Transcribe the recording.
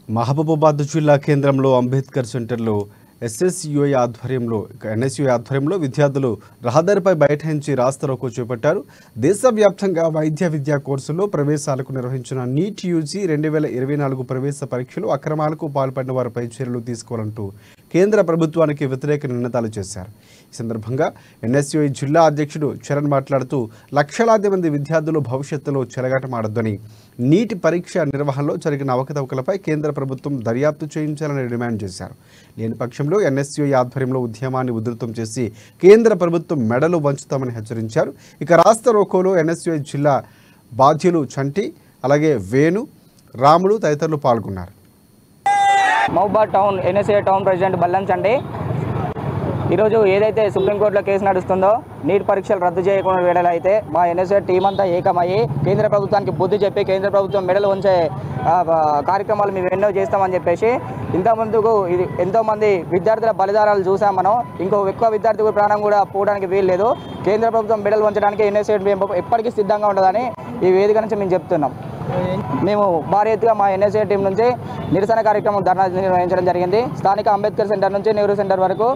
మహబూబాబాద్ జిల్లా కేంద్రంలో అంబేద్కర్ సెంటర్లో ఎన్ఎస్యుఐ ఆధ్వర్యంలో విద్యార్థులు రహదారిపై బైఠాయించి రాస్తారోకో చేపట్టారు. దేశవ్యాప్తంగా వైద్య విద్యా కోర్సుల్లో ప్రవేశాలకు నిర్వహించిన నీట్ యూజీ 2024 ప్రవేశ పరీక్షలు అక్రమాలకు పాల్పడిన వారిపై చర్యలు తీసుకోవాలంటూ కేంద్ర ప్రభుత్వానికి వ్యతిరేక నినాదాలు చేశారు. ఈ సందర్భంగా ఎన్ఎస్యుఐ జిల్లా అధ్యక్షుడు చరణ్ మాట్లాడుతూ లక్షలాది మంది విద్యార్థులు భవిష్యత్తులో చెలగాటమాడొద్దని, నీట్ పరీక్ష నిర్వహణలో జరిగిన అవకతవకలపై కేంద్ర ప్రభుత్వం దర్యాప్తు చేయించాలని డిమాండ్ చేశారు. లేని పక్షంలో ఎన్ఎస్యుఐ ఆధ్వర్యంలో ఉద్యమాన్ని ఉధృతం చేసి కేంద్ర ప్రభుత్వం మెడలు వంచుతామని హెచ్చరించారు. ఇక రాస్తారోకోలో ఎన్ఎస్యుఐ జిల్లా బాధ్యులు చంటి, అలాగే వేణు, రాములు తదితరులు పాల్గొన్నారు. Mahabubabad town NSUI town president Ballam Chanti ఈరోజు ఏదైతే సుప్రీంకోర్టులో కేసు నడుస్తుందో నీట్ పరీక్షలు రద్దు చేయకుండా వేళలైతే మా ఎన్ఎస్యుఐ టీం అంతా ఏకమయ్యి కేంద్ర ప్రభుత్వానికి బుద్ధి చెప్పి కేంద్ర ప్రభుత్వం మెడలు ఉంచే కార్యక్రమాలు మేము ఎన్నో చేస్తామని చెప్పేసి ఇంతకుముందుకు ఇది ఎంతోమంది విద్యార్థుల బలిదానాలు చూసాం. మనం ఎక్కువ విద్యార్థి ప్రాణం కూడా పోవడానికి వీలు లేదు. కేంద్ర ప్రభుత్వం మెడలు ఉంచడానికి ఎన్ఎస్యుఐ ఎప్పటికీ సిద్ధంగా ఉండదని ఈ వేదిక నుంచి మేము చెప్తున్నాం. మేము భారీ ఎత్తుగా మా ఎన్ఎస్యుఐ టీం నుంచి నిరసన కార్యక్రమం ధర్నా నిర్వహించడం జరిగింది. స్థానిక అంబేద్కర్ సెంటర్ నుంచి నెహ్రూ సెంటర్ వరకు